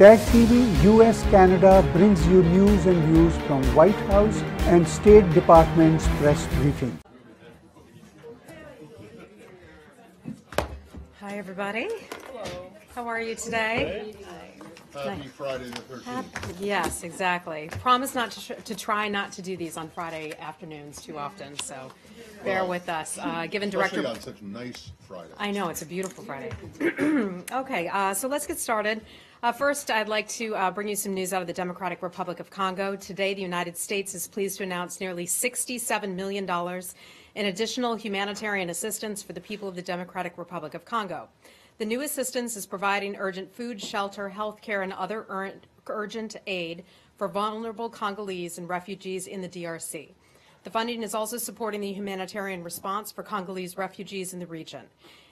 Tag TV US-Canada brings you news and views from White House and State Department's press briefing. Hi, everybody. Hello. How are you today? Happy Friday the 13th. Yes, exactly. Promise not to try not to do these on Friday afternoons too often, so bear with us. Given Especially Director... on such a nice Friday. I know, it's a beautiful Friday. Okay, so let's get started. First, I'd like to bring you some news out of the Democratic Republic of Congo. Today, the United States is pleased to announce nearly $67 million in additional humanitarian assistance for the people of the Democratic Republic of Congo. The new assistance is providing urgent food, shelter, health care, and other urgent aid for vulnerable Congolese and refugees in the DRC. The funding is also supporting the humanitarian response for Congolese refugees in the region.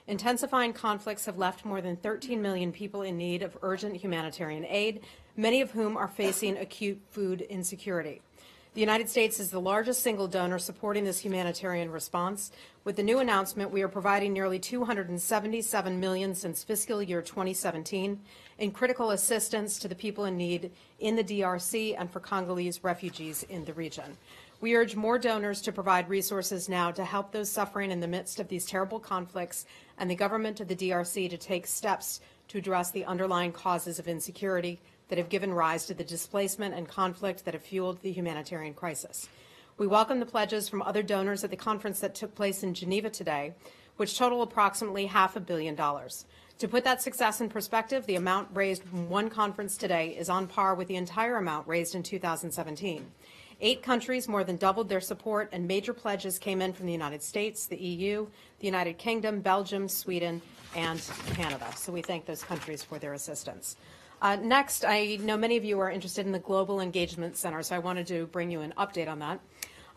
Intensifying conflicts have left more than 13 million people in need of urgent humanitarian aid, many of whom are facing acute food insecurity. The United States is the largest single donor supporting this humanitarian response. With the new announcement, we are providing nearly $277 million since fiscal year 2017 in critical assistance to the people in need in the DRC and for Congolese refugees in the region. We urge more donors to provide resources now to help those suffering in the midst of these terrible conflicts and the government of the DRC to take steps to address the underlying causes of insecurity that have given rise to the displacement and conflict that have fueled the humanitarian crisis. We welcome the pledges from other donors at the conference that took place in Geneva today, which total approximately $500 million. To put that success in perspective, the amount raised from one conference today is on par with the entire amount raised in 2017. 8 countries more than doubled their support, and major pledges came in from the United States, the EU, the United Kingdom, Belgium, Sweden, and Canada. So we thank those countries for their assistance. Next, I know many of you are interested in the Global Engagement Center, so I wanted to bring you an update on that.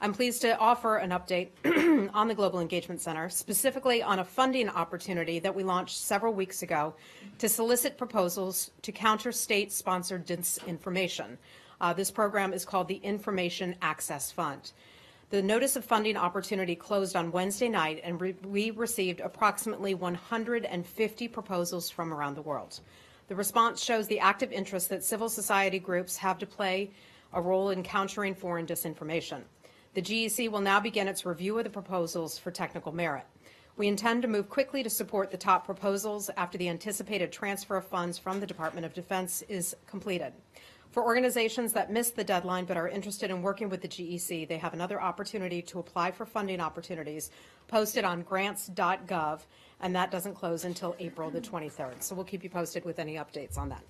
I'm pleased to offer an update on the Global Engagement Center, specifically on a funding opportunity that we launched several weeks ago to solicit proposals to counter state-sponsored disinformation. This program is called the Information Access Fund. The notice of funding opportunity closed on Wednesday night, and we received approximately 150 proposals from around the world. The response shows the active interest that civil society groups have to play a role in countering foreign disinformation. The GEC will now begin its review of the proposals for technical merit. We intend to move quickly to support the top proposals after the anticipated transfer of funds from the Department of Defense is completed. For organizations that missed the deadline but are interested in working with the GEC, they have another opportunity to apply for funding opportunities posted on grants.gov, and that doesn't close until April the 23rd. So we'll keep you posted with any updates on that.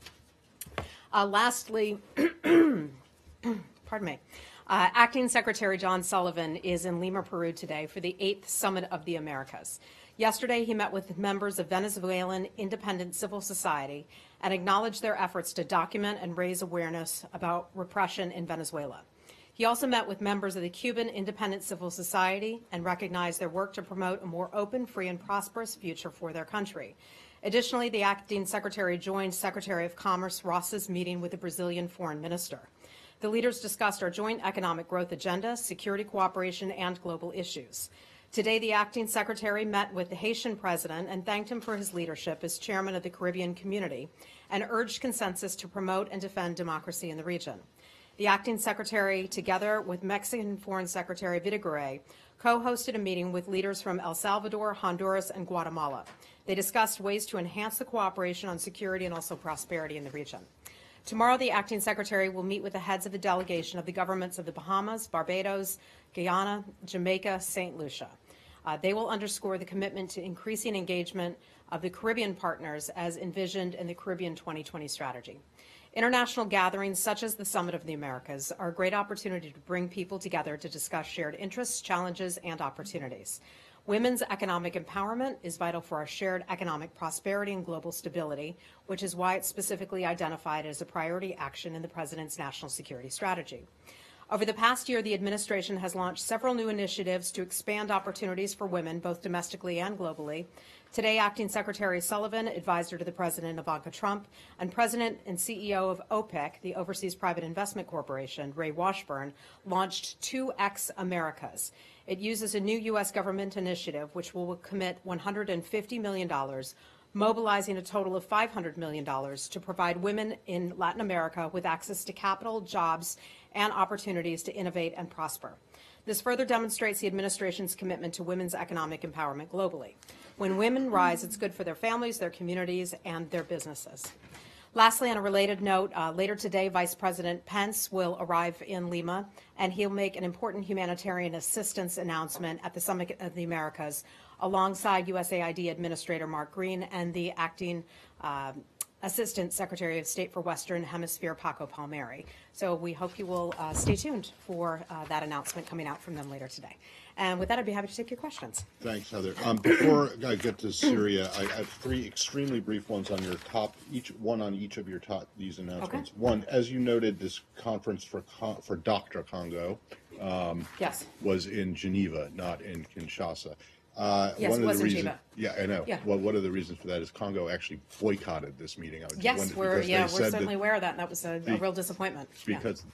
Lastly, pardon me, Acting Secretary John Sullivan is in Lima, Peru today for the 8th Summit of the Americas. Yesterday, he met with members of Venezuelan independent civil society and acknowledged their efforts to document and raise awareness about repression in Venezuela. He also met with members of the Cuban independent civil society and recognized their work to promote a more open, free, and prosperous future for their country. Additionally, the acting secretary joined Secretary of Commerce Ross's meeting with the Brazilian foreign minister. The leaders discussed our joint economic growth agenda, security cooperation, and global issues. Today, the acting secretary met with the Haitian president and thanked him for his leadership as chairman of the Caribbean community and urged consensus to promote and defend democracy in the region. The acting secretary, together with Mexican Foreign Secretary Vidaguerre, co-hosted a meeting with leaders from El Salvador, Honduras, and Guatemala. They discussed ways to enhance the cooperation on security and also prosperity in the region. Tomorrow, the acting secretary will meet with the heads of the delegation of the governments of the Bahamas, Barbados, Guyana, Jamaica, St. Lucia. They will underscore the commitment to increasing engagement of the Caribbean partners as envisioned in the Caribbean 2020 strategy. International gatherings such as the Summit of the Americas are a great opportunity to bring people together to discuss shared interests, challenges, and opportunities. Women's economic empowerment is vital for our shared economic prosperity and global stability, which is why it's specifically identified as a priority action in the President's national security strategy. Over the past year, the administration has launched several new initiatives to expand opportunities for women, both domestically and globally. Today, Acting Secretary Sullivan, advisor to the President Ivanka Trump, and President and CEO of OPIC, the Overseas Private Investment Corporation, Ray Washburn, launched 2X Americas. It uses a new U.S. government initiative which will commit $150 million mobilizing a total of $500 million to provide women in Latin America with access to capital, jobs, and opportunities to innovate and prosper. This further demonstrates the administration's commitment to women's economic empowerment globally. When women rise, it's good for their families, their communities, and their businesses. Lastly, on a related note, later today, Vice President Pence will arrive in Lima, and he'll make an important humanitarian assistance announcement at the Summit of the Americas, alongside USAID Administrator Mark Green and the acting Assistant Secretary of State for Western Hemisphere, Paco Palmieri. So we hope you will stay tuned for that announcement coming out from them later today. And with that, I'd be happy to take your questions. Thanks, Heather. Before I get to Syria, I have three extremely brief ones on your top, one on each of your top these announcements. Okay. One, as you noted, this conference for Dr. Congo yes. was in Geneva, not in Kinshasa. Yes, it was in Geneva. Yeah, I know. Yeah. Well, one of the reasons for that is Congo actually boycotted this meeting. Yes, we're certainly aware of that. That was a real disappointment. Because,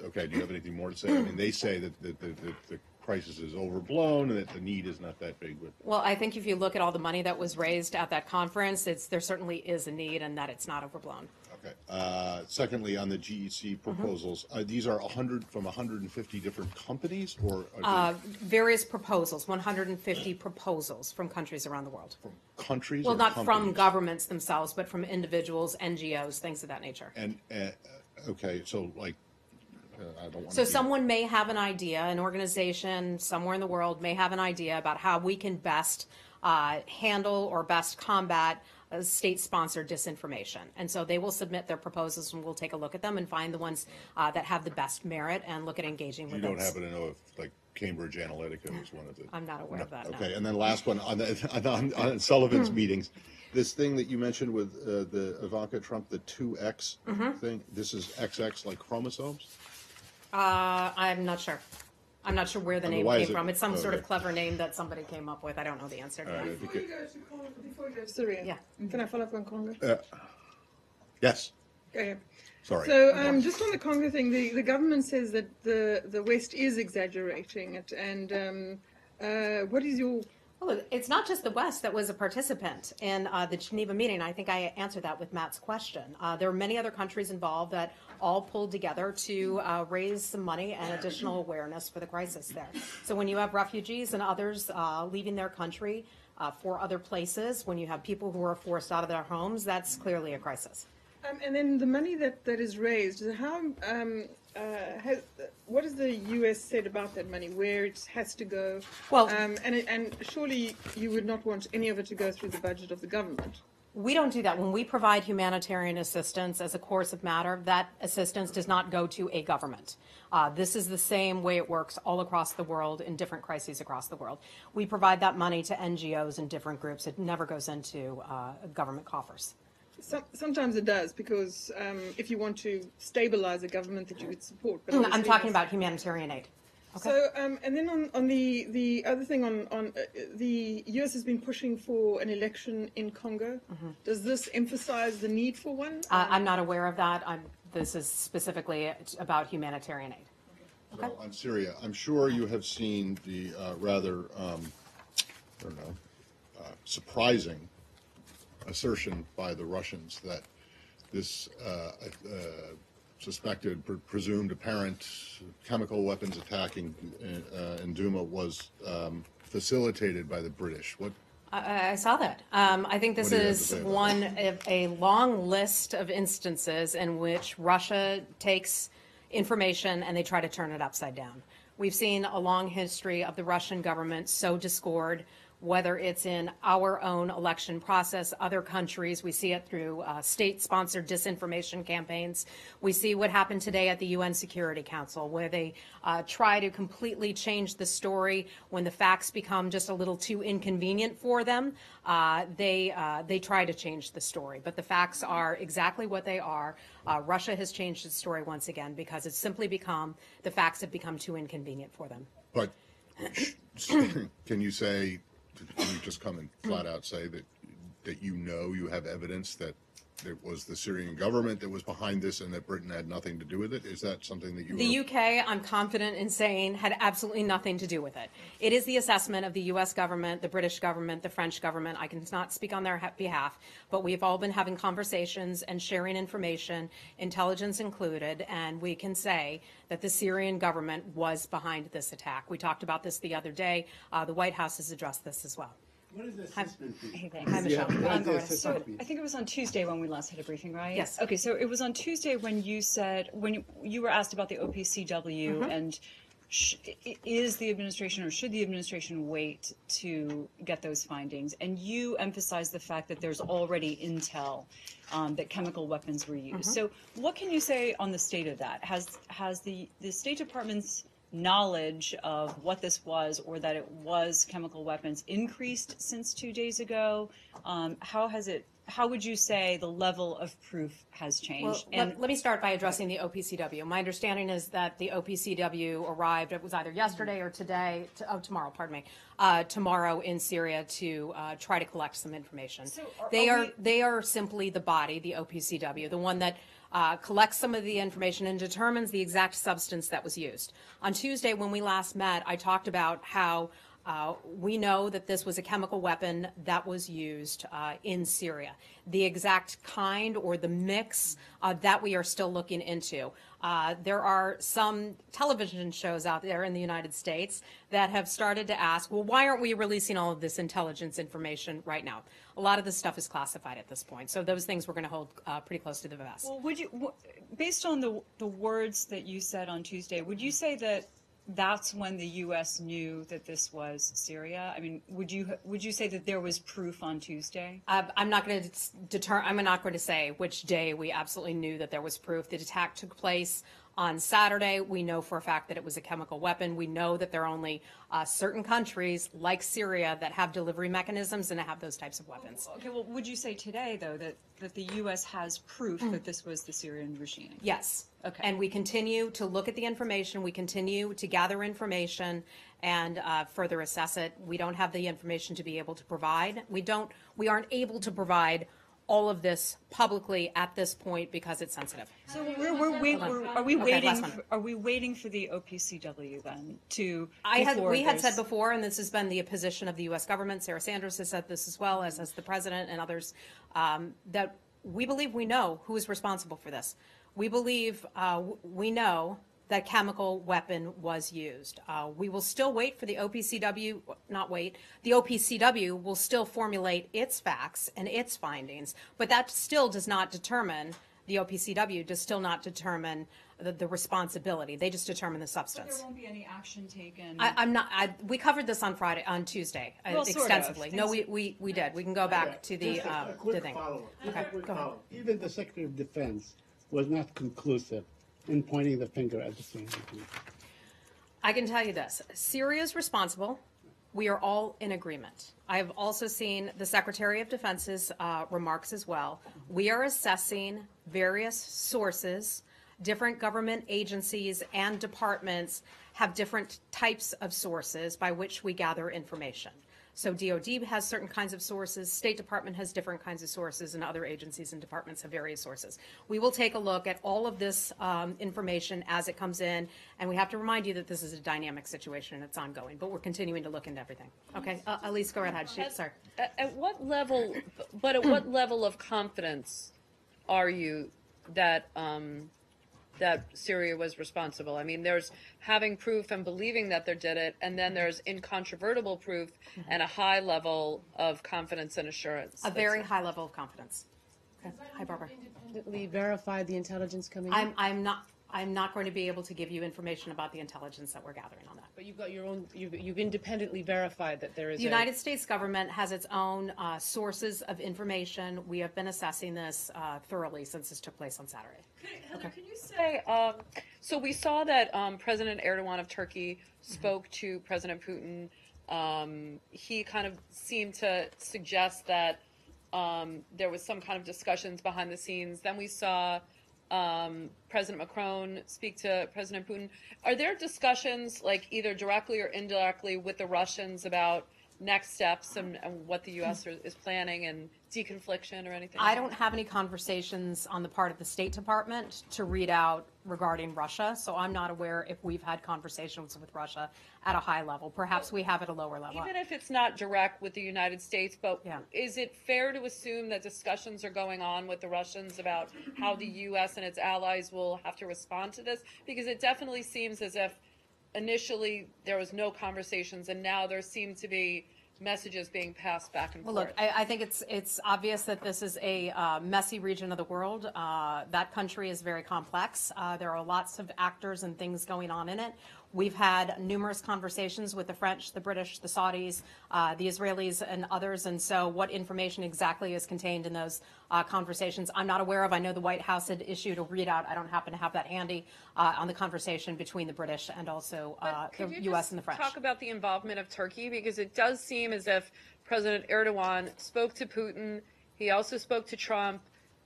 okay, do you have anything more to say? I mean, they say that the crisis is overblown and that the need is not that big. Well, I think if you look at all the money that was raised at that conference, there certainly is a need, and that it's not overblown. Okay. Secondly, on the GEC proposals, these are 100 from 150 different companies, or various proposals, 150 proposals from countries around the world. From countries? Well, or not companies? from governments themselves, but from individuals, NGOs, things of that nature. And okay, so like. I don't want so someone may have an idea, an organization somewhere in the world may have an idea about how we can best handle or best combat state-sponsored disinformation. And so they will submit their proposals, and we'll take a look at them and find the ones that have the best merit and look at engaging with them. You don't happen to know if, like, Cambridge Analytica was one of the... I'm not aware of that, Okay, no. and then last one, on Sullivan's meetings, this thing that you mentioned with the Ivanka Trump, the 2X thing, this is XX like chromosomes? I'm not sure. I'm not sure where the name came from. It's some sort of okay. clever name that somebody came up with. I don't know the answer to that. Before you go to Congo, before you go to Syria, Yeah. Can I follow up on Congo? Yes. Okay. Sorry. So just on the Congo thing, the government says that the West is exaggerating it, and what is your... Well, it's not just the West that was a participant in the Geneva meeting. I think I answered that with Matt's question. There are many other countries involved that all pulled together to raise some money and additional awareness for the crisis there. So when you have refugees and others leaving their country for other places, when you have people who are forced out of their homes, that's clearly a crisis. And then the money that is raised, how what has the U.S. said about that money, where it has to go? Well, and surely you would not want any of it to go through the budget of the government. We don't do that. When we provide humanitarian assistance as a course of matter, that assistance does not go to a government. This is the same way it works all across the world in different crises across the world. We provide that money to NGOs and different groups. It never goes into government coffers. Sometimes it does, because if you want to stabilize a government that you would support. But I'm talking about humanitarian aid. Okay. So, and then on the other thing, on the U.S. has been pushing for an election in Congo. Does this emphasize the need for one? I'm not aware of that. This is specifically about humanitarian aid. Okay. So on Syria, I'm sure you have seen the rather, surprising assertion by the Russians that this suspected, presumed apparent chemical weapons attack in Duma was facilitated by the British. What? I saw that. I think this is one of a long list of instances in which Russia takes information and they try to turn it upside down. We've seen a long history of the Russian government sow discord, whether it's in our own election process, other countries. We see it through state-sponsored disinformation campaigns. We see what happened today at the UN Security Council, where they try to completely change the story when the facts become just a little too inconvenient for them. They try to change the story, but the facts are exactly what they are. Russia has changed its story once again because it's simply become, the facts have become too inconvenient for them. But can you say, can you just come and flat out say that you know you have evidence that it was the Syrian government that was behind this and that Britain had nothing to do with it? Is that something that you The UK, I'm confident in saying, had absolutely nothing to do with it. It is the assessment of the U.S. government, the British government, the French government. I cannot speak on their behalf, but we've all been having conversations and sharing information, intelligence included, and we can say that the Syrian government was behind this attack. We talked about this the other day. The White House has addressed this as well. What is the assessment? Hey, thanks. Hi, Michelle. So I think it was on Tuesday when we last had a briefing, right? Yes. Okay, so it was on Tuesday when you said, when you were asked about the OPCW and is the administration or should the administration wait to get those findings? And you emphasized the fact that there's already intel that chemical weapons were used. So what can you say on the state of that? Has the State Department's knowledge of what this was or that it was chemical weapons increased since 2 days ago? How would you say the level of proof has changed? Well, let me start by addressing the OPCW. My understanding is that the OPCW arrived, it was either yesterday or today, tomorrow in Syria to try to collect some information. So they are simply the body, the OPCW, the one that collects some of the information and determines the exact substance that was used. On Tuesday, when we last met, I talked about how we know that this was a chemical weapon that was used in Syria. The exact kind or the mix that we are still looking into. There are some television shows out there in the United States that have started to ask, well, why aren't we releasing all of this intelligence information right now? A lot of this stuff is classified at this point. So those things we're going to hold pretty close to the vest. Well, based on the words that you said on Tuesday, would you say that that's when the U.S. knew that this was Syria? I mean, would you say that there was proof on Tuesday? I'm not going to say which day we absolutely knew that there was proof. The attack took place on Saturday. We know for a fact that it was a chemical weapon. We know that there are only certain countries like Syria that have delivery mechanisms and have those types of weapons. Okay, well, would you say today, though, that the U.S. has proof that this was the Syrian regime? Yes. Okay. And we continue to look at the information. We continue to gather information and further assess it. We don't have the information to be able to provide. We aren't able to provide all of this publicly at this point because it's sensitive. So are we waiting for the OPCW then to? We had said before, and this has been the position of the U.S. government. Sarah Sanders has said this as well, as has the president and others, that we believe we know who is responsible for this. We believe we know that chemical weapon was used. We will still wait for the OPCW, the OPCW will still formulate its facts and its findings, but that still does not determine, the OPCW does still not determine the responsibility. They just determine the substance. So there won't be any action taken? We covered this on Tuesday, extensively. No, we did. We can go back to the thing. Follow-up. Okay, go ahead. Even the Secretary of Defense was not conclusive in pointing the finger at the Syrian regime. I can tell you this. Syria is responsible. We are all in agreement. I have also seen the Secretary of Defense's remarks as well. We are assessing various sources. Different government agencies and departments have different types of sources by which we gather information. So DOD has certain kinds of sources, State Department has different kinds of sources, and other agencies and departments have various sources. We will take a look at all of this information as it comes in, and we have to remind you that this is a dynamic situation and it's ongoing, but we're continuing to look into everything. Okay, Elise, go right ahead. Sorry. At what level of confidence are you that that Syria was responsible? I mean, there's having proof and believing that they did it, and then there's incontrovertible proof and a high level of confidence and assurance. A very high level of confidence. Okay. Hi, Barbara. Independently verify the intelligence coming in? I'm not going to be able to give you information about the intelligence that we're gathering on that. But you've got your own, you've independently verified that there is The United States government has its own sources of information. We have been assessing this thoroughly since this took place on Saturday. Heather, can you say, so we saw that President Erdogan of Turkey spoke to President Putin. He kind of seemed to suggest that there was some kind of discussions behind the scenes. Then we saw President Macron speak to President Putin. Are there discussions, like either directly or indirectly, with the Russians about next steps and what the U.S. is planning and deconfliction or anything? I don't have any conversations on the part of the State Department to read out regarding Russia, so I'm not aware if we've had conversations with Russia at a high level. Perhaps we have at a lower level. Even if it's not direct with the United States, but Yeah. is it fair to assume that discussions are going on with the Russians about how the U.S. and its allies will have to respond to this? Because it definitely seems as if initially there was no conversations, and now there seem to be messages being passed back and Well, forth. look, I think it's obvious that this is a messy region of the world. That country is very complex. There are lots of actors and things going on in it. We've had numerous conversations with the French, the British, the Saudis, the Israelis, and others. And so what information exactly is contained in those conversations, I'm not aware of. I know the White House had issued a readout. I don't happen to have that handy on the conversation between the British and also Could the you U.S. just and the French. talk about the involvement of Turkey? Because it does seem as if President Erdogan spoke to Putin. He also spoke to Trump.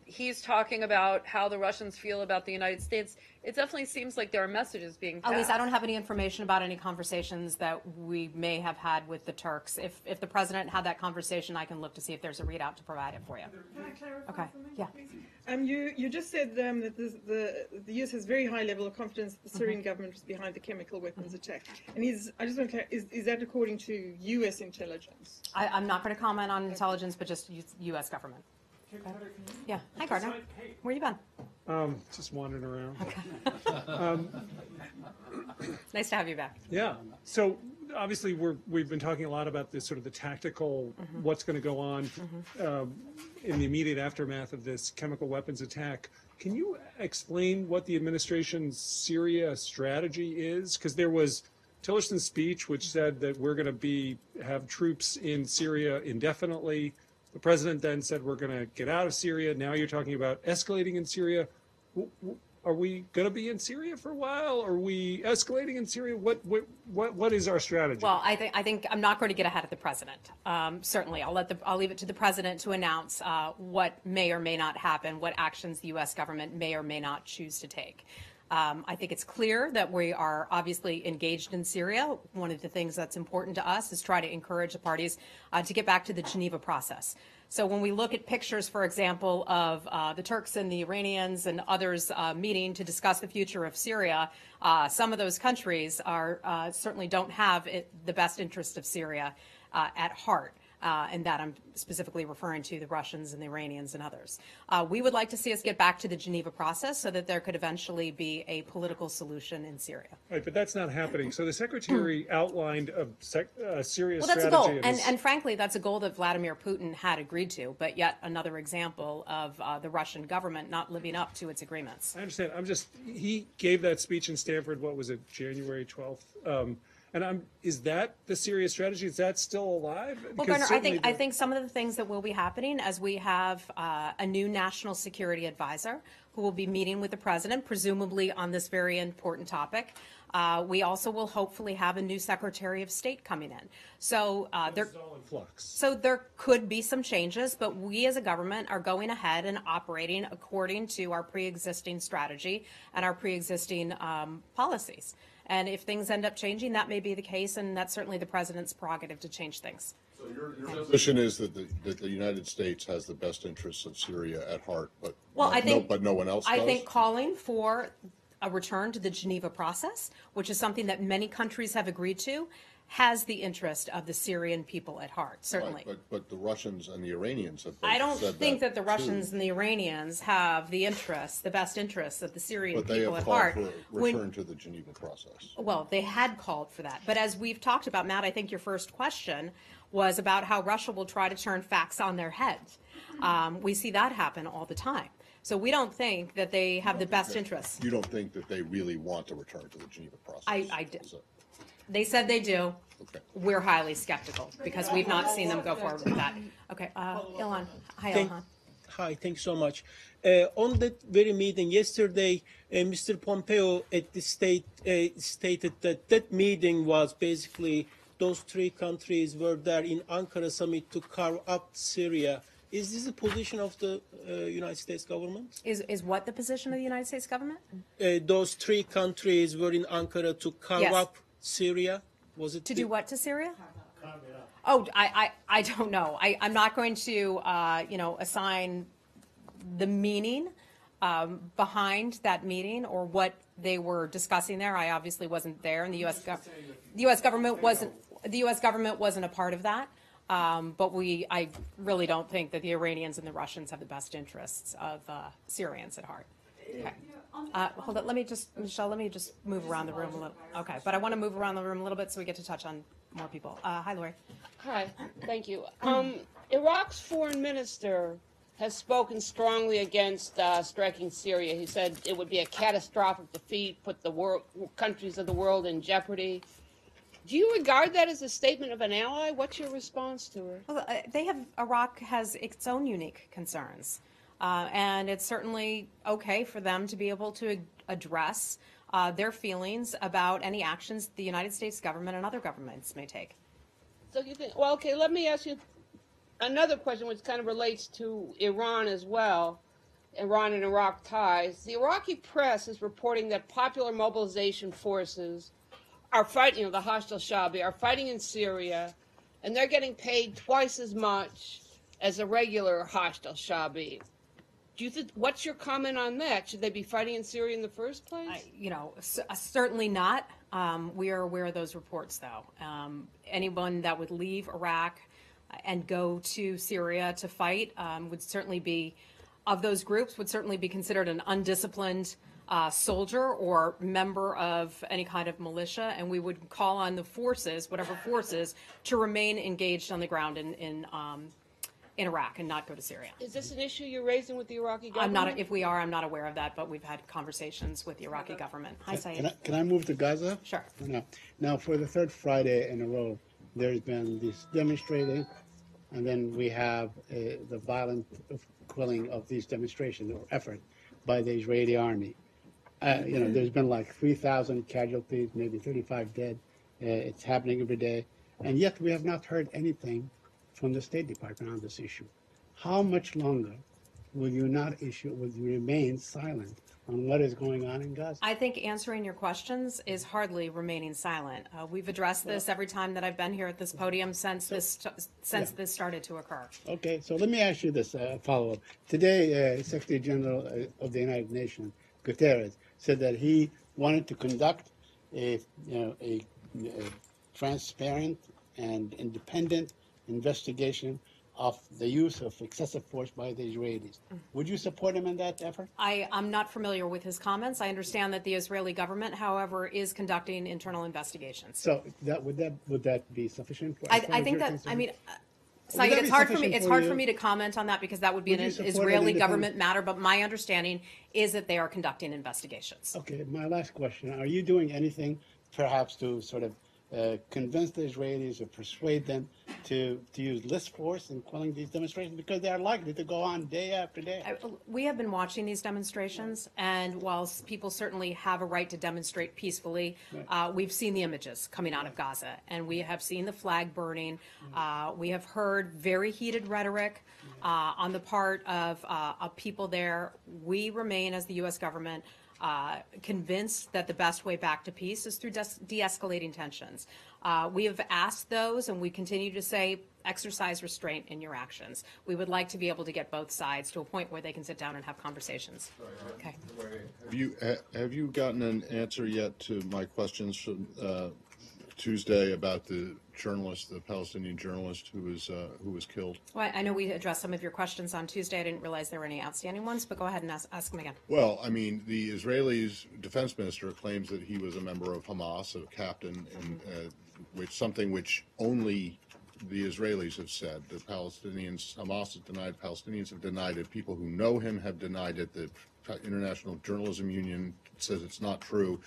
He's talking about how the Russians feel about the United States. It definitely seems like there are messages being passed. Elise, I don't have any information about any conversations that we may have had with the Turks. If the president had that conversation, I can look to see if there's a readout to provide it for you. Can I clarify Okay. something, Yeah. please? You just said that the U.S. has very high level of confidence that the Syrian government was behind the chemical weapons attack. And I just want to clarify, is that according to U.S. intelligence? I'm not going to comment on intelligence, but just U.S. government. Yeah. Hi, Gardner. Where you been? Just wandering around. Nice to have you back. Yeah. So obviously we've been talking a lot about this sort of the tactical, what's going to go on in the immediate aftermath of this chemical weapons attack. Can you explain what the administration's Syria strategy is? Because there was Tillerson's speech, which said that we're going to have troops in Syria indefinitely. The president then said we're going to get out of Syria. Now you're talking about escalating in Syria. Are we going to be in Syria for a while? Are we escalating in Syria? What is our strategy? Well, I think I'm not going to get ahead of the president. Certainly, I'll leave it to the president to announce what may or may not happen, what actions the U.S. government may or may not choose to take. I think it's clear that we are obviously engaged in Syria. One of the things that's important to us is try to encourage the parties to get back to the Geneva process. So when we look at pictures, for example, of the Turks and the Iranians and others meeting to discuss the future of Syria, some of those countries certainly don't have the best interest of Syria at heart. And that I'm specifically referring to the Russians and the Iranians and others. We would like to see us get back to the Geneva process so that there could eventually be a political solution in Syria. Right, but that's not happening. So the secretary outlined a Syria Well, that's strategy. a goal, and frankly, that's a goal that Vladimir Putin had agreed to, but yet another example of the Russian government not living up to its agreements. I understand. He gave that speech in Stanford, what was it, January 12th? Is that the Syria strategy? Is that still alive? Well, Garner, I think some of the things that will be happening as we have a new national security advisor who will be meeting with the president, presumably on this very important topic. We also will hopefully have a new Secretary of State coming in. So this is all in flux. So there could be some changes, but we as a government are going ahead and operating according to our pre-existing strategy and our pre-existing policies. And if things end up changing, that may be the case, and that's certainly the president's prerogative to change things. So your position is that the United States has the best interests of Syria at heart, but no one else does? I think calling for a return to the Geneva process, which is something that many countries have agreed to, has the interest of the Syrian people at heart, certainly. Right, but the Russians and the Iranians have both I don't said think that the too. Russians and the Iranians have the best interests of the Syrian people at But heart. they have called for a return to the Geneva process. Well, they had called for that. But as we've talked about, Matt, I think your first question was about how Russia will try to turn facts on their heads. We see that happen all the time. So we don't think that they have the best interests. You don't think that they really want to return to the Geneva process? I do. They said they do. Okay. We're highly skeptical because we've not seen them go forward with that. Okay, Ilhan. Hi, Ilhan. Hi, thanks so much. On that very meeting yesterday, Mr. Pompeo at the stated that meeting was basically those three countries were there in Ankara summit to carve up Syria. Is this the position of the United States government? Is what the position of the United States government? Those three countries were in Ankara to carve up Syria. Was it to do what to Syria? Oh, I don't know. I'm not going to, assign the meaning behind that meeting or what they were discussing there. I obviously wasn't there, and the U.S. government wasn't a part of that. But I really don't think that the Iranians and the Russians have the best interests of Syrians at heart. Okay. Hold on. Michelle, let me just move around the room a little. Okay, but I want to move around the room a little bit so we get to touch on more people. Hi, Lori. Hi, thank you. Iraq's foreign minister has spoken strongly against striking Syria. He said it would be a catastrophic defeat, put the countries of the world in jeopardy. Do you regard that as a statement of an ally? What's your response to it? Well, Iraq has its own unique concerns. And it's certainly okay for them to be able to address their feelings about any actions the United States government and other governments may take. So you think, well, okay, let me ask you another question which kind of relates to Iran as well, Iran and Iraq ties. The Iraqi press is reporting that popular mobilization forces are fighting, the hostile Shabi, are fighting in Syria, and they're getting paid twice as much as a regular hostile Shabi. Do you think, what's your comment on that? Should they be fighting in Syria in the first place? Certainly not. We are aware of those reports, though. Anyone that would leave Iraq and go to Syria to fight would certainly be, of those groups, would certainly be considered an undisciplined soldier or member of any kind of militia, and we would call on the forces, whatever forces, to remain engaged on the ground in Iraq and not go to Syria. Is this an issue you're raising with the Iraqi government? I'm not aware of that, but we've had conversations with the Iraqi government. Hi, Saeed. Can I move to Gaza? Sure. Now, for the third Friday in a row, there's been this demonstrating, and then we have the violent quelling of these demonstrations or effort by the Israeli army. There's been like 3,000 casualties, maybe 35 dead. It's happening every day, and yet we have not heard anything from the State Department on this issue. How much longer will you remain silent on what is going on in Gaza? I think answering your questions is hardly remaining silent. We've addressed this every time that I've been here at this podium since this started to occur. Okay, so let me ask you this follow-up. Today, Secretary General of the United Nations, Guterres, said that he wanted to conduct a transparent and independent investigation of the use of excessive force by the Israelis. Would you support him in that effort? I'm not familiar with his comments. I understand that the Israeli government, however, is conducting internal investigations. So would that be sufficient? I think that, Saeed, it's hard for me to comment on that because that would be an Israeli government matter, but my understanding is that they are conducting investigations. Okay, my last question. Are you doing anything perhaps to sort of convince the Israelis or persuade them to use less force in quelling these demonstrations, because they are likely to go on day after day? We have been watching these demonstrations, and while people certainly have a right to demonstrate peacefully, we've seen the images coming out of Gaza, and we have seen the flag burning. We have heard very heated rhetoric on the part of people there. We remain, as the U.S. government, convinced that the best way back to peace is through de-escalating tensions. We have asked those, and we continue to say, exercise restraint in your actions. We would like to be able to get both sides to a point where they can sit down and have conversations. Okay. Have you gotten an answer yet to my questions from Tuesday about the journalist, the Palestinian journalist who was killed? Well, I know we addressed some of your questions on Tuesday. I didn't realize there were any outstanding ones, but go ahead and ask them again. Well, I mean, the Israeli's defense minister claims that he was a member of Hamas, a captain, and something which only the Israelis have said. The Palestinians, Hamas has denied, Palestinians have denied it, people who know him have denied it, the International Journalism Union says it's not true.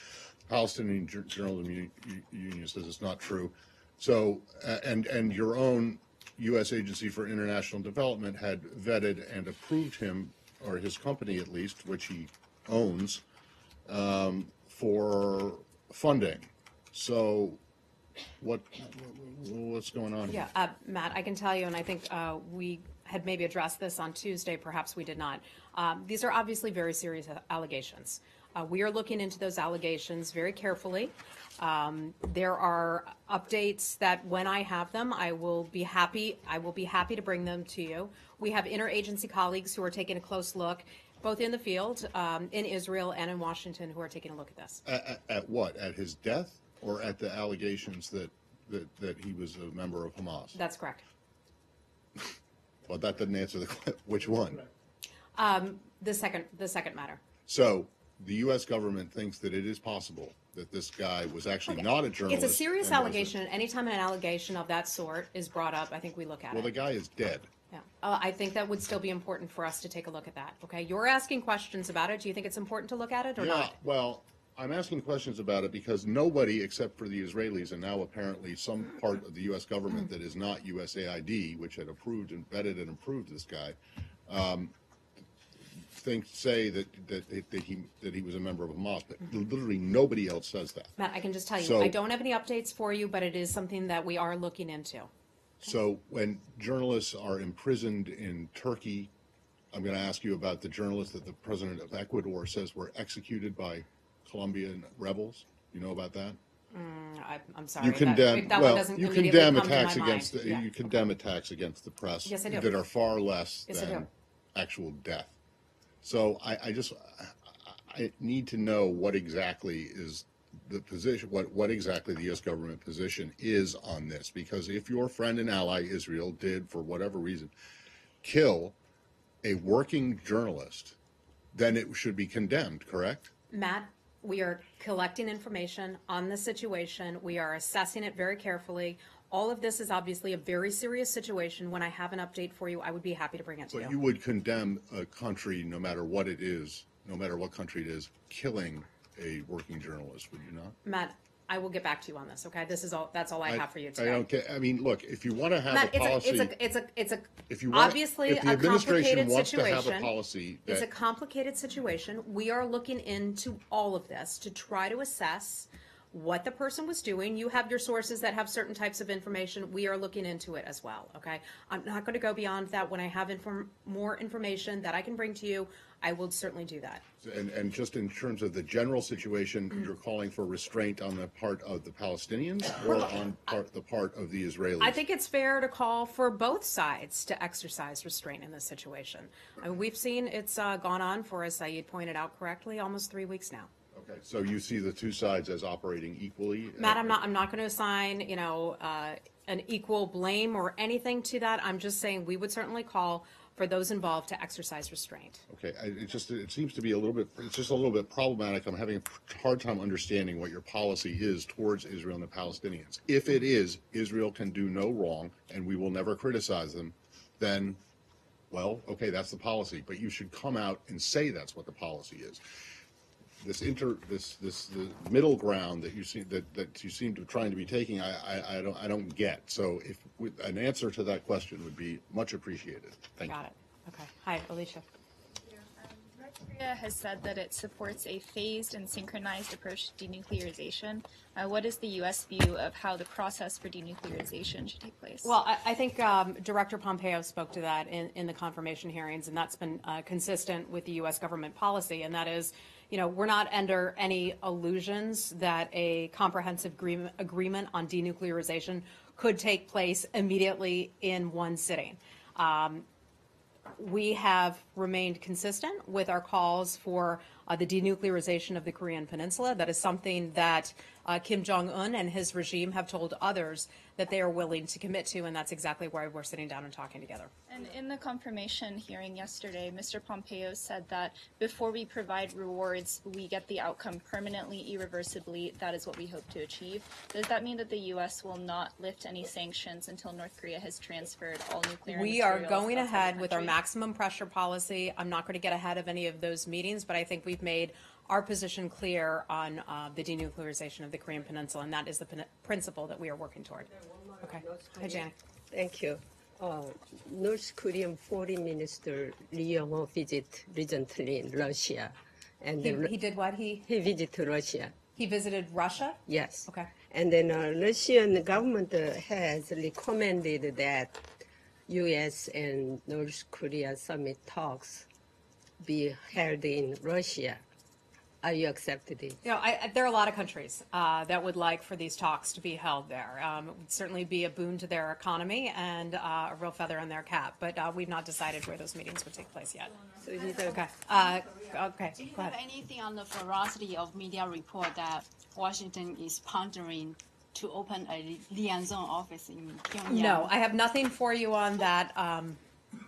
Palestinian Journalism Union says it's not true. So, and your own U.S. Agency for International Development had vetted and approved him, or his company at least, which he owns, for funding. So, what's going on here? Yeah, Matt, I can tell you, and I think we had maybe addressed this on Tuesday, perhaps we did not. These are obviously very serious allegations. We are looking into those allegations very carefully. There are updates that when I have them, I will be happy to bring them to you. We have interagency colleagues who are taking a close look, both in the field, in Israel and in Washington, who are taking a look at this. At what? At his death, or at the allegations that he was a member of Hamas? That's correct. Well, that doesn't answer the question. Which one? The second matter. So the U.S. government thinks that it is possible that this guy was actually not a journalist. It's a serious allegation, and anytime an allegation of that sort is brought up, I think we look at it. Well, the guy is dead. Yeah. I think that would still be important for us to take a look at that. Okay, you're asking questions about it. Do you think it's important to look at it or not? Yeah, well, I'm asking questions about it because nobody except for the Israelis, and now apparently some part of the U.S. government that is not USAID, which had approved and vetted and approved this guy, say that he was a member of Hamas, but literally nobody else says that. Matt, I can just tell you, So- I don't have any updates for you, but it is something that we are looking into. So when journalists are imprisoned in Turkey, I'm going to ask you about the journalists that the president of Ecuador says were executed by Colombian rebels. You know about that? I'm sorry. You condemn that one doesn't you immediately condemn come to my attacks mind. against Yeah. you condemn attacks against the press Yes, I do. that are far less Yes, I than do. actual death. So I need to know what exactly is the position, what exactly the U.S. government position is on this, because if your friend and ally Israel did, for whatever reason, kill a working journalist, then it should be condemned, correct? Matt, we are collecting information on the situation. We are assessing it very carefully. All of this is obviously a very serious situation. When I have an update for you, I would be happy to bring it to But you would condemn a country, no matter what it is, no matter what country it is, killing a working journalist, would you not? Matt, I will get back to you on this. Okay, this is all. That's all I have for you today. I don't get. I mean, look, if you want to have Matt, a policy, if you want, obviously if the a administration complicated wants situation. to have a policy that, It's a complicated situation. We are looking into all of this to try to assess what the person was doing. You have your sources that have certain types of information. We are looking into it as well. Okay, I'm not going to go beyond that. When I have more information that I can bring to you, I will certainly do that. and just in terms of the general situation, you're calling for restraint on the part of the Palestinians or on the part of the Israelis? I think it's fair to call for both sides to exercise restraint in this situation. I mean, we've seen it's gone on for, as Saeed pointed out correctly, almost 3 weeks now. Okay, so you see the two sides as operating equally? Matt, I'm not going to assign, an equal blame or anything to that. I'm just saying we would certainly call for those involved to exercise restraint. Okay, it seems to be it's just a little bit problematic. I'm having a hard time understanding what your policy is towards Israel and the Palestinians. If it is, Israel can do no wrong and we will never criticize them, then, well, okay, that's the policy. But you should come out and say that's what the policy is. The middle ground that you seem to trying to be taking, I don't get. So an answer to that question would be much appreciated. Thank you. Got it. Okay. Hi, Alicia. North Korea has said that it supports a phased and synchronized approach to denuclearization. What is the U.S. view of how the process for denuclearization should take place? Well, I think Director Pompeo spoke to that in the confirmation hearings, and that's been consistent with the U.S. government policy, and that is, we're not under any illusions that a comprehensive agreement on denuclearization could take place immediately in one sitting. We have remained consistent with our calls for the denuclearization of the Korean Peninsula. That is something that Kim Jong-un and his regime have told others that they are willing to commit to, and that's exactly why we're sitting down and talking together. And in the confirmation hearing yesterday, Mr. Pompeo said that before we provide rewards, we get the outcome permanently, irreversibly. That is what we hope to achieve. Does that mean that the U.S. will not lift any sanctions until North Korea has transferred all nuclear materials? We are going outside the ahead with our country? maximum pressure policy. I'm not going to get ahead of any of those meetings, but I think we've made our position clear on the denuclearization of the Korean Peninsula, and that is the principle that we are working toward. Okay. Hi, Janet. Thank you. North Korean Foreign Minister Lee Young-ho visited recently in Russia. And He did what? he visited Russia. He visited Russia? Yes. Okay. And then Russian government has recommended that U.S. and North Korea summit talks be held in Russia. Are you accepted it? You know, there are a lot of countries that would like for these talks to be held there. It would certainly be a boon to their economy and a real feather in their cap. But we've not decided where those meetings would take place yet. So it is a, Okay. Okay. Do you Go have ahead. anything on the veracity of media report that Washington is pondering to open a liaison office in Pyongyang? No, I have nothing for you on that.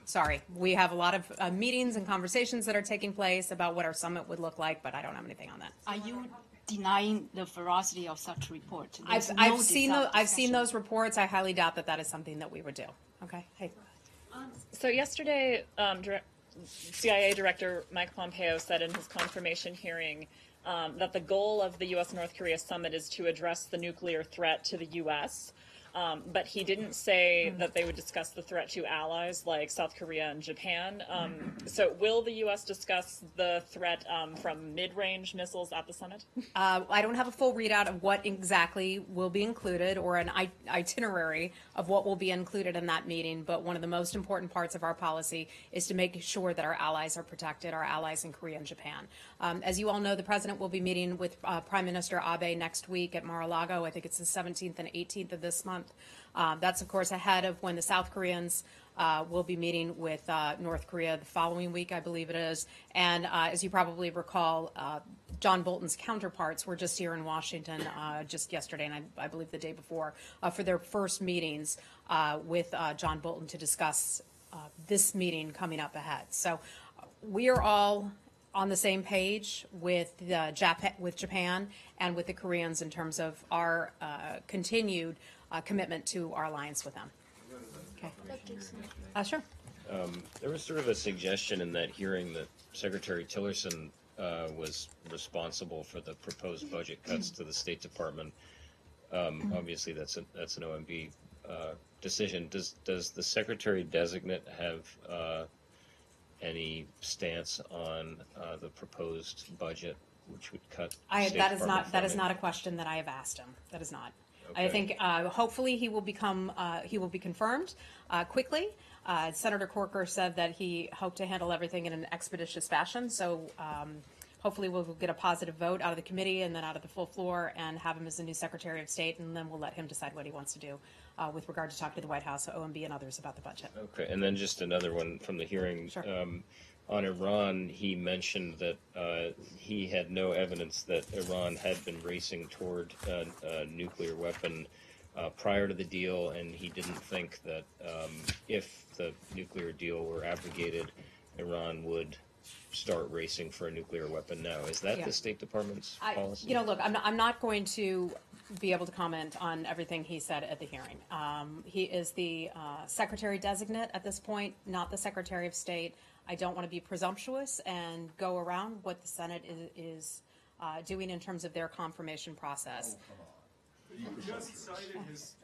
Sorry. We have a lot of meetings and conversations that are taking place about what our summit would look like, but I don't have anything on that. Are you denying the veracity of such report? I've seen those reports. I highly doubt that is something that we would do. Okay. Hey. So yesterday, CIA Director Mike Pompeo said in his confirmation hearing that the goal of the U.S.-North Korea summit is to address the nuclear threat to the U.S., but he didn't say that they would discuss the threat to allies like South Korea and Japan. So will the U.S. discuss the threat from mid-range missiles at the summit? I don't have a full readout of what exactly will be included or an itinerary of what will be included in that meeting, but one of the most important parts of our policy is to make sure that our allies are protected, our allies in Korea and Japan. As you all know, the President will be meeting with Prime Minister Abe next week at Mar-a-Lago. I think it's the 17th and 18th of this month. That's, of course, ahead of when the South Koreans will be meeting with North Korea the following week, I believe it is. And as you probably recall, John Bolton's counterparts were just here in Washington just yesterday and I believe the day before for their first meetings with John Bolton to discuss this meeting coming up ahead. So we are all on the same page with Japan and with the Koreans in terms of our continued commitment to our alliance with them. Okay. Sure. There was sort of a suggestion in that hearing that Secretary Tillerson was responsible for the proposed budget cuts to the State Department. Obviously, that's an OMB decision. Does the Secretary designate have any stance on the proposed budget, which would cut? That is not a question that I have asked him. That is not. Okay. I think hopefully he will be confirmed quickly. Senator Corker said that he hoped to handle everything in an expeditious fashion. So hopefully we'll get a positive vote out of the committee and then out of the full floor and have him as the new Secretary of State, and then we'll let him decide what he wants to do with regard to talking to the White House, OMB, and others about the budget. Okay, and then just another one from the hearing. Sure. On Iran, he mentioned that he had no evidence that Iran had been racing toward a nuclear weapon prior to the deal, and he didn't think that if the nuclear deal were abrogated, Iran would start racing for a nuclear weapon now. Is that the State Department's policy? Look, I'm not going to be able to comment on everything he said at the hearing. He is the Secretary Designate at this point, not the Secretary of State. I don't want to be presumptuous and go around what the Senate is doing in terms of their confirmation process. You just cited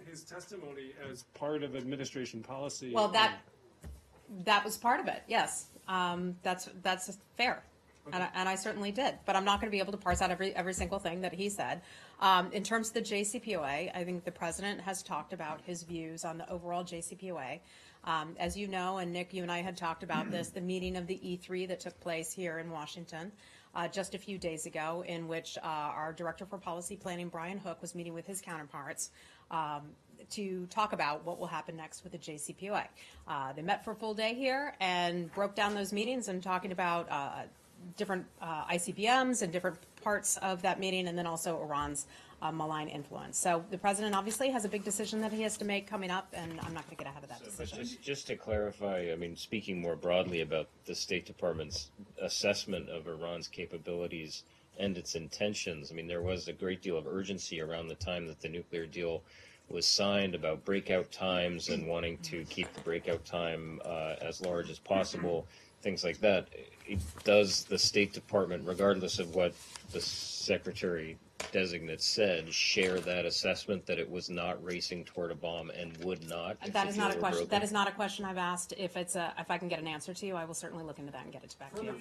his testimony as part of administration policy. Well, that was part of it. Yes, that's fair, okay. and I certainly did. But I'm not going to be able to parse out every single thing that he said. In terms of the JCPOA, I think the President has talked about his views on the overall JCPOA. As you know, and Nick, you and I had talked about this, the meeting of the E3 that took place here in Washington just a few days ago, in which our Director for Policy Planning, Brian Hook, was meeting with his counterparts to talk about what will happen next with the JCPOA. They met for a full day here and broke down those meetings and talking about different ICBMs and different parts of that meeting, and then also Iran's malign influence. So the President obviously has a big decision that he has to make coming up, and I'm not going to get ahead of that decision. But just to clarify, I mean, speaking more broadly about the State Department's assessment of Iran's capabilities and its intentions, I mean, there was a great deal of urgency around the time that the nuclear deal was signed about breakout times and wanting to keep the breakout time as large as possible, things like that. Does the State Department, regardless of what the Secretary Designate said, share that assessment that it was not racing toward a bomb and would not? That is not a question. That is not a question I've asked. If I can get an answer to you, I will certainly look into that and get it back to you.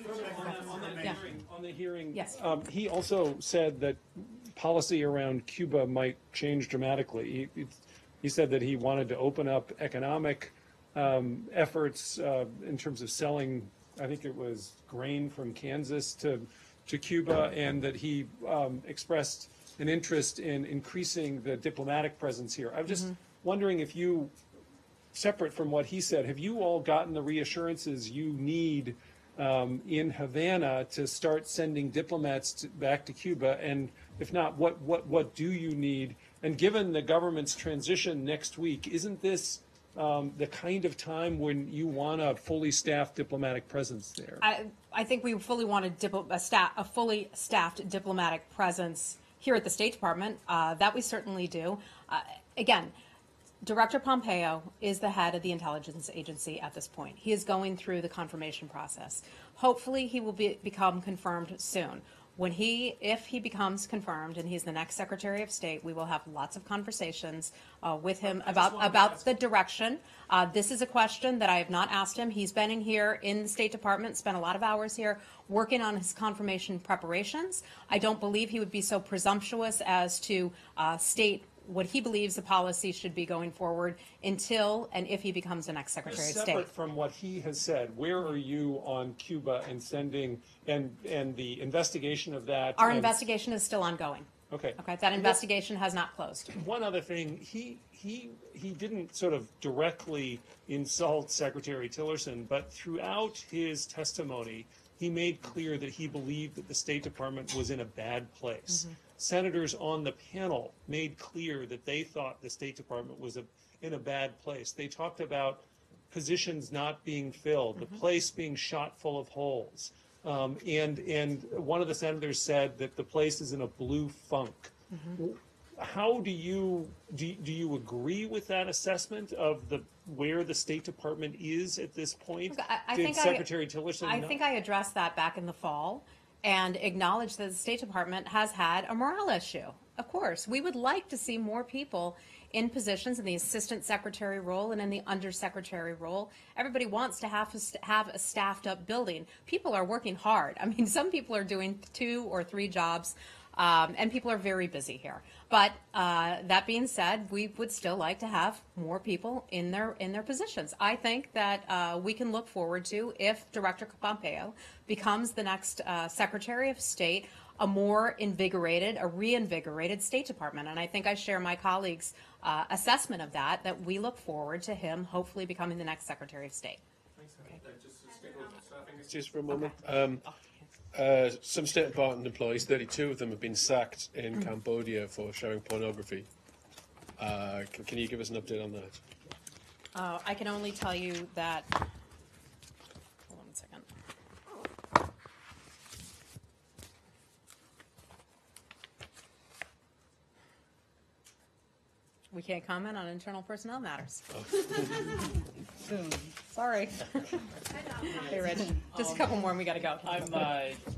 On the hearing, yes. He also said that policy around Cuba might change dramatically. He said that he wanted to open up economic efforts in terms of selling, I think it was grain from Kansas to to Cuba, and that he expressed an interest in increasing the diplomatic presence here. I'm just wondering if you, separate from what he said, have you all gotten the reassurances you need in Havana to start sending diplomats back to Cuba? And if not, what do you need? And given the government's transition next week, isn't this the kind of time when you want a fully staffed diplomatic presence there? I think we fully want a fully staffed diplomatic presence here at the State Department. That we certainly do. Again, Director Pompeo is the head of the intelligence agency at this point. He is going through the confirmation process. Hopefully he will become confirmed soon. If he becomes confirmed and he's the next Secretary of State, we will have lots of conversations with him about the direction. This is a question that I have not asked him. He's been in here in the State Department, spent a lot of hours here working on his confirmation preparations. I don't believe he would be so presumptuous as to state what he believes the policy should be going forward until and if he becomes the next Secretary of State. Separate from what he has said, where are you on Cuba and sending and the investigation of that? Our investigation is still ongoing. Okay. Okay. That investigation has not closed. One other thing, he didn't sort of directly insult Secretary Tillerson, but throughout his testimony, he made clear that he believed that the State Department was in a bad place. Senators on the panel made clear that they thought the State Department was in a bad place. They talked about positions not being filled, the place being shot full of holes. And one of the senators said that the place is in a blue funk. How do you agree with that assessment of where the State Department is at this point? I think I addressed that back in the fall and acknowledged that the State Department has had a morale issue. Of course, we would like to see more people in positions in the assistant secretary role and in the undersecretary role. Everybody wants to have a staffed up building. People are working hard. I mean, some people are doing 2 or 3 jobs, and people are very busy here. But that being said, we would still like to have more people in their positions. I think that we can look forward to, if Director Pompeo becomes the next Secretary of State, a reinvigorated State Department. And I think I share my colleagues' assessment of that we look forward to him hopefully becoming the next Secretary of State. Just for a moment. Some State Department employees, 32 of them have been sacked in Cambodia for showing pornography. Can you give us an update on that? I can only tell you that. Hold on a second. We can't comment on internal personnel matters. Sorry. Hey, Rich. Just a couple more and we got to go. I'm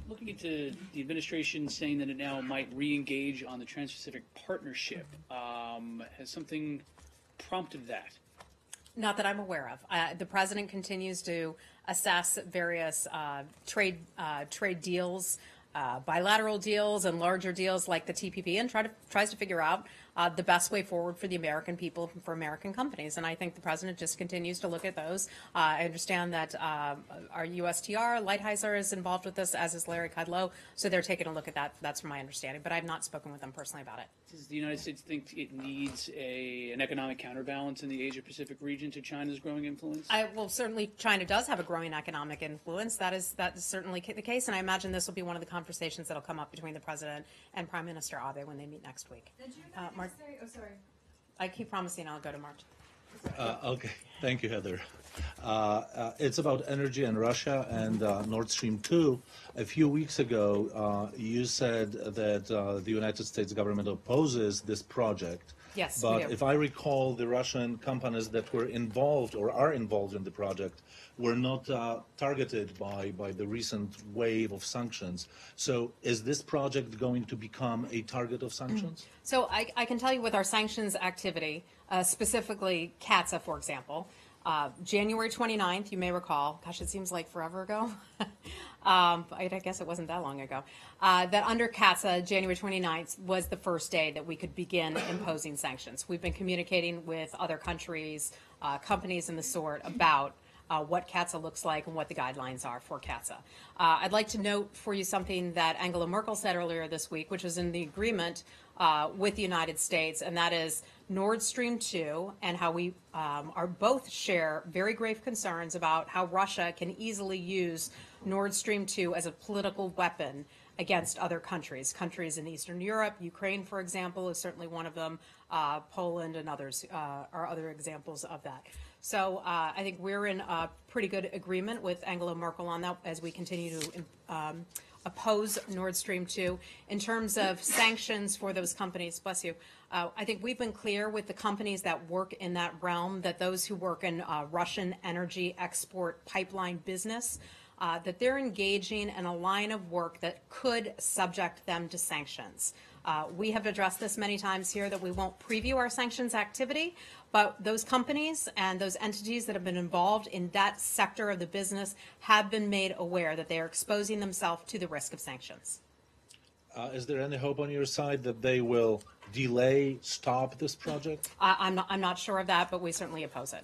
looking into the administration saying that it now might re-engage on the Trans-Pacific Partnership. Has something prompted that? Not that I'm aware of. The president continues to assess various trade deals, bilateral deals and larger deals like the TPP, and tries to figure out the best way forward for the American people, for American companies. And I think the president just continues to look at those. I understand that our USTR, Lighthizer, is involved with this, as is Larry Kudlow. So they're taking a look at that. That's from my understanding. But I've not spoken with them personally about it. Does the United States think it needs an economic counterbalance in the Asia-Pacific region to China's growing influence? Well, certainly China does have a growing economic influence. That is certainly the case. And I imagine this will be one of the conversations that will come up between the president and Prime Minister Abe when they meet next week. Sorry. I keep promising I'll go to March. Okay, thank you, Heather. It's about energy and Russia and Nord Stream 2. A few weeks ago, you said that the United States government opposes this project. Yes, but we do. if I recall, the Russian companies that were involved or are involved in the project were not targeted by the recent wave of sanctions. So is this project going to become a target of sanctions? So I can tell you with our sanctions activity, specifically CATSA, for example, January 29th, you may recall, gosh, it seems like forever ago. I guess it wasn't that long ago. That under CATSA, January 29th was the first day that we could begin imposing sanctions. We've been communicating with other countries, companies and the sort about what CATSA looks like and what the guidelines are for CATSA. I'd like to note for you something that Angela Merkel said earlier this week, which was in the agreement with the United States, and that is Nord Stream 2 and how we are both share very grave concerns about how Russia can easily use Nord Stream 2 as a political weapon against other countries. Countries in Eastern Europe, Ukraine, for example, is certainly one of them. Poland and others are other examples of that. So I think we're in a pretty good agreement with Angela Merkel on that as we continue to oppose Nord Stream 2. In terms of sanctions for those companies, bless you, I think we've been clear with the companies that work in that realm, that those who work in Russian energy export pipeline business, that they're engaging in a line of work that could subject them to sanctions. We have addressed this many times here that we won't preview our sanctions activity, but those companies and those entities that have been involved in that sector of the business have been made aware that they are exposing themselves to the risk of sanctions. Is there any hope on your side that they will delay, stop this project? I'm not sure of that, but we certainly oppose it.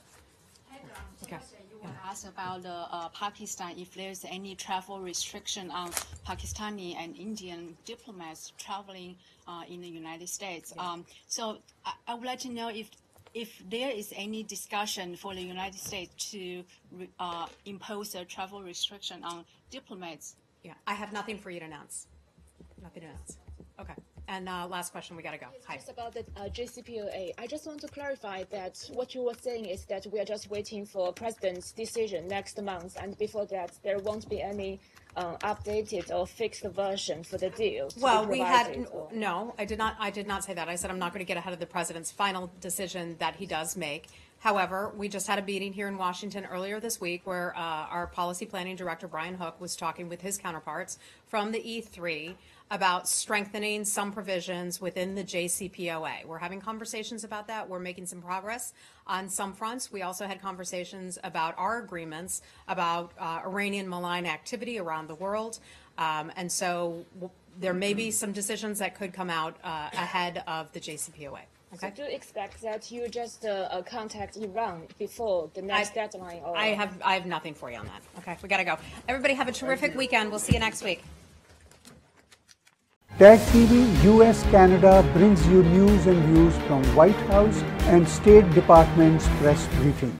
Okay. Ask about Pakistan, if there's any travel restriction on Pakistani and Indian diplomats traveling in the United States. So I would like to know if there is any discussion for the United States to impose a travel restriction on diplomats. Yeah, I have nothing for you to announce. Nothing to announce. Okay. And last question, we got to go. Hi. Just about the JCPOA, I just want to clarify that what you were saying is that we are just waiting for President's decision next month, and before that, there won't be any updated or fixed version for the deal. Well, we had no. I did not say that. I said I'm not going to get ahead of the President's final decision that he does make. However, we just had a meeting here in Washington earlier this week where our policy planning director, Brian Hook, was talking with his counterparts from the E3 about strengthening some provisions within the JCPOA. We're having conversations about that. We're making some progress on some fronts. We also had conversations about our agreements about Iranian malign activity around the world. And so there may be some decisions that could come out ahead of the JCPOA. Okay. So do you expect that you just contact Iran before the next deadline? Or? I have nothing for you on that. Okay, we got to go. Everybody have a terrific weekend. We'll see you next week. Tag TV US Canada brings you news and views from White House and State Department's press briefing.